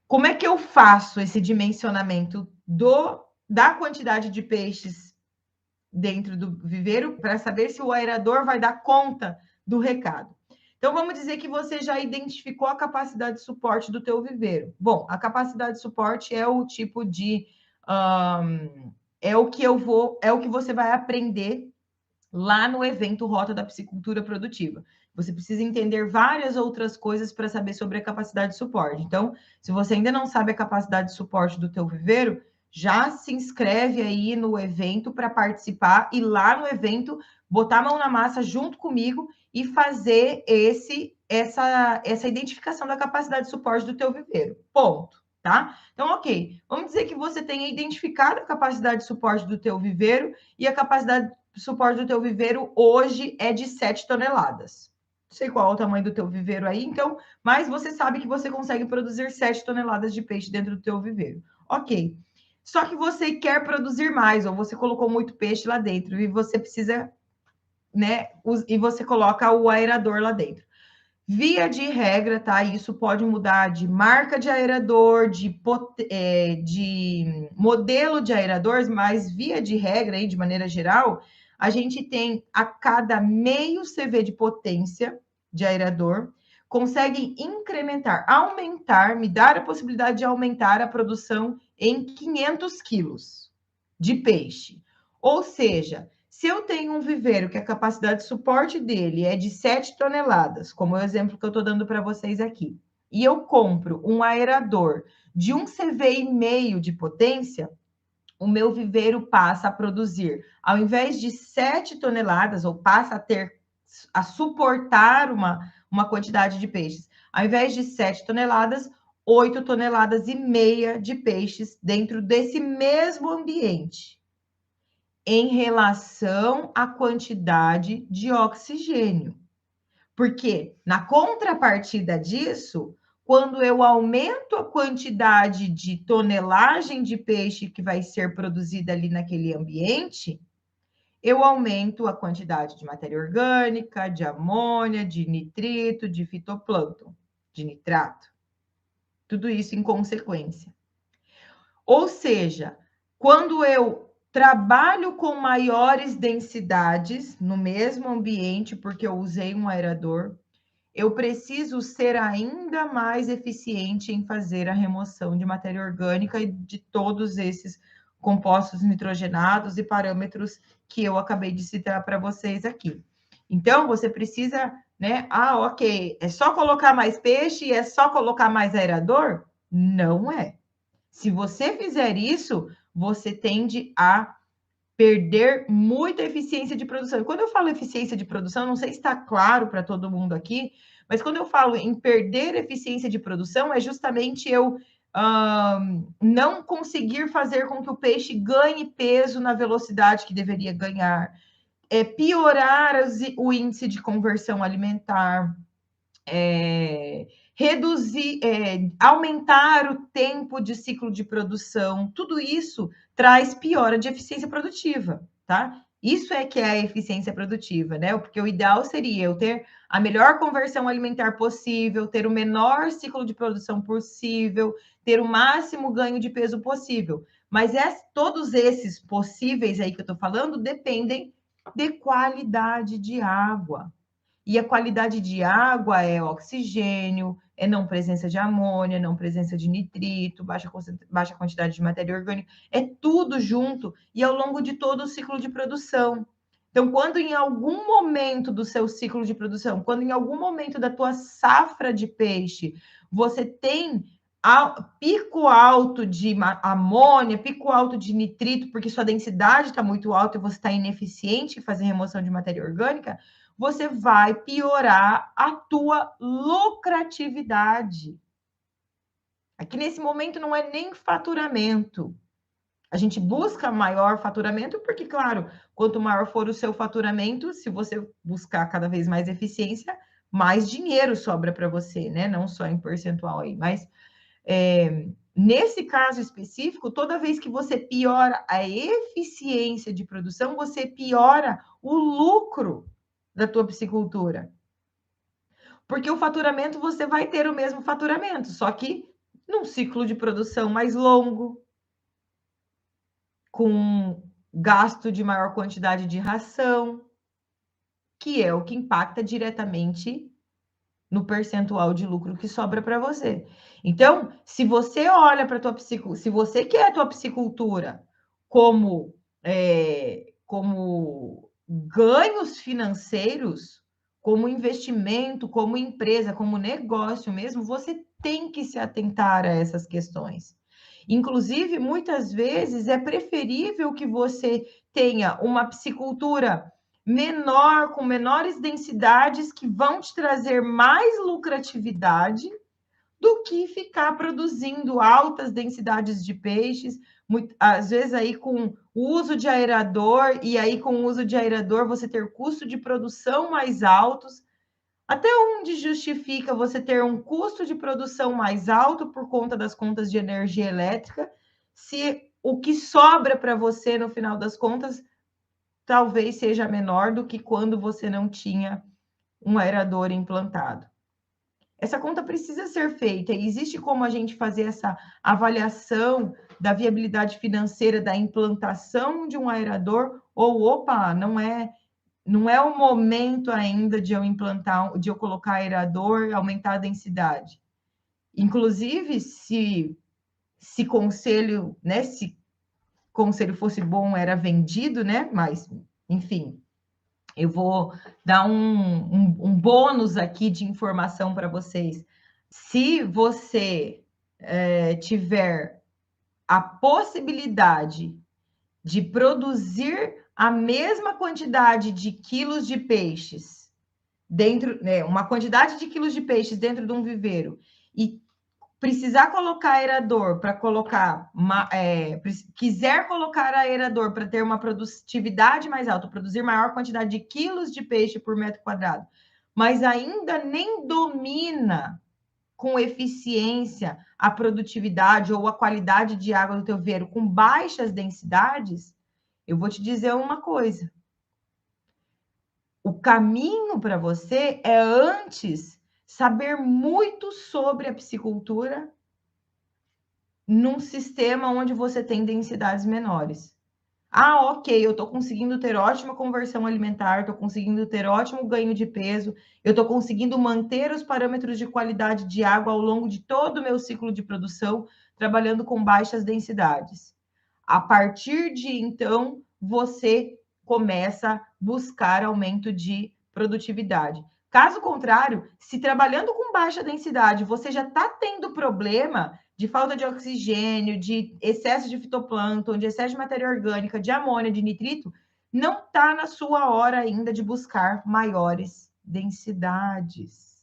Como é que eu faço esse dimensionamento da quantidade de peixes dentro do viveiro para saber se o aerador vai dar conta do recado? Então, vamos dizer que você já identificou a capacidade de suporte do teu viveiro. Bom, a capacidade de suporte é o tipo de... é o que você vai aprender lá no evento Rota da Piscicultura Produtiva. Você precisa entender várias outras coisas para saber sobre a capacidade de suporte. Então, se você ainda não sabe a capacidade de suporte do teu viveiro, já se inscreve aí no evento para participar e lá no evento botar a mão na massa junto comigo e fazer essa identificação da capacidade de suporte do teu viveiro. Ponto, tá? Então, ok. Vamos dizer que você tenha identificado a capacidade de suporte do teu viveiro e a capacidade de suporte do teu viveiro hoje é de 7 toneladas. Não sei qual é o tamanho do teu viveiro aí, então, mas você sabe que você consegue produzir 7 toneladas de peixe dentro do teu viveiro. Ok. Só que você quer produzir mais, ou você colocou muito peixe lá dentro e você precisa, né? E você coloca o aerador lá dentro. Via de regra, tá? Isso pode mudar de marca de aerador, de modelo de aeradores, mas via de regra, aí, de maneira geral, a gente tem a cada meio CV de potência de aerador, consegue incrementar, aumentar, me dar a possibilidade de aumentar a produção em 500 quilos de peixe. Ou seja, se eu tenho um viveiro que a capacidade de suporte dele é de 7 toneladas, como é o exemplo que eu estou dando para vocês aqui, e eu compro um aerador de 1 CV e meio de potência, o meu viveiro passa a produzir, ao invés de 7 toneladas, ou passa a suportar uma quantidade de peixes, ao invés de 7 toneladas, 8 toneladas e meia de peixes dentro desse mesmo ambiente em relação à quantidade de oxigênio. Porque, na contrapartida disso, quando eu aumento a quantidade de tonelagem de peixe que vai ser produzida ali naquele ambiente, eu aumento a quantidade de matéria orgânica, de amônia, de nitrito, de fitoplâncton, de nitrato. Tudo isso em consequência. Ou seja, quando eu trabalho com maiores densidades no mesmo ambiente, porque eu usei um aerador, eu preciso ser ainda mais eficiente em fazer a remoção de matéria orgânica e de todos esses compostos nitrogenados e parâmetros que eu acabei de citar para vocês aqui. Então, você precisa, né? Ah, ok, é só colocar mais peixe e é só colocar mais aerador? Não é. Se você fizer isso, você tende a perder muita eficiência de produção. E quando eu falo eficiência de produção, não sei se está claro para todo mundo aqui, mas quando eu falo em perder eficiência de produção, é justamente eu não conseguir fazer com que o peixe ganhe peso na velocidade que deveria ganhar, piorar o índice de conversão alimentar, reduzir, aumentar o tempo de ciclo de produção, tudo isso traz piora de eficiência produtiva, tá? Isso é que é a eficiência produtiva, né? Porque o ideal seria eu ter a melhor conversão alimentar possível, ter o menor ciclo de produção possível, ter o máximo ganho de peso possível. Mas todos esses possíveis aí que eu estou falando dependem de qualidade de água. E a qualidade de água é oxigênio, é não presença de amônia, não presença de nitrito, baixa quantidade de matéria orgânica, é tudo junto e ao longo de todo o ciclo de produção. Então, quando em algum momento do seu ciclo de produção, quando em algum momento da tua safra de peixe, você tem pico alto de amônia, pico alto de nitrito, porque sua densidade está muito alta e você está ineficiente em fazer remoção de matéria orgânica, você vai piorar a tua lucratividade. Aqui nesse momento não é nem faturamento. A gente busca maior faturamento porque, claro, quanto maior for o seu faturamento, se você buscar cada vez mais eficiência, mais dinheiro sobra para você, né? Não só em percentual aí, mas nesse caso específico, toda vez que você piora a eficiência de produção, você piora o lucro da tua piscicultura. Porque o faturamento, você vai ter o mesmo faturamento, só que num ciclo de produção mais longo, com gasto de maior quantidade de ração, que é o que impacta diretamente no percentual de lucro que sobra para você. Então, se você olha para tua se você quer a tua piscicultura como como ganhos financeiros, como investimento, como empresa, como negócio mesmo, você tem que se atentar a essas questões. Inclusive, muitas vezes é preferível que você tenha uma piscicultura menor, com menores densidades, que vão te trazer mais lucratividade do que ficar produzindo altas densidades de peixes, às vezes aí com o uso de aerador, e aí com o uso de aerador você ter custo de produção mais altos. Até onde justifica você ter um custo de produção mais alto por conta das contas de energia elétrica, se o que sobra para você no final das contas talvez seja menor do que quando você não tinha um aerador implantado? Essa conta precisa ser feita e existe como a gente fazer essa avaliação da viabilidade financeira da implantação de um aerador, ou opa, não é o momento ainda de eu implantar, de eu colocar aerador, aumentar a densidade. Inclusive, se conselho, né, se conselho fosse bom, era vendido, né? Mas, enfim, eu vou dar um bônus aqui de informação para vocês. Se você tiver a possibilidade de produzir a mesma quantidade de quilos de peixes dentro, né, uma quantidade de quilos de peixes dentro de um viveiro, e precisar colocar aerador para colocar, quiser colocar aerador para ter uma produtividade mais alta, produzir maior quantidade de quilos de peixe por metro quadrado, mas ainda nem domina com eficiência a produtividade ou a qualidade de água do teu viveiro com baixas densidades, eu vou te dizer uma coisa. O caminho para você é antes saber muito sobre a piscicultura num sistema onde você tem densidades menores. Ah, ok, eu estou conseguindo ter ótima conversão alimentar, estou conseguindo ter ótimo ganho de peso, eu estou conseguindo manter os parâmetros de qualidade de água ao longo de todo o meu ciclo de produção, trabalhando com baixas densidades. A partir de então, você começa a buscar aumento de produtividade. Caso contrário, se trabalhando com baixa densidade, você já está tendo problema de falta de oxigênio, de excesso de fitoplâncton, de excesso de matéria orgânica, de amônia, de nitrito, não está na sua hora ainda de buscar maiores densidades.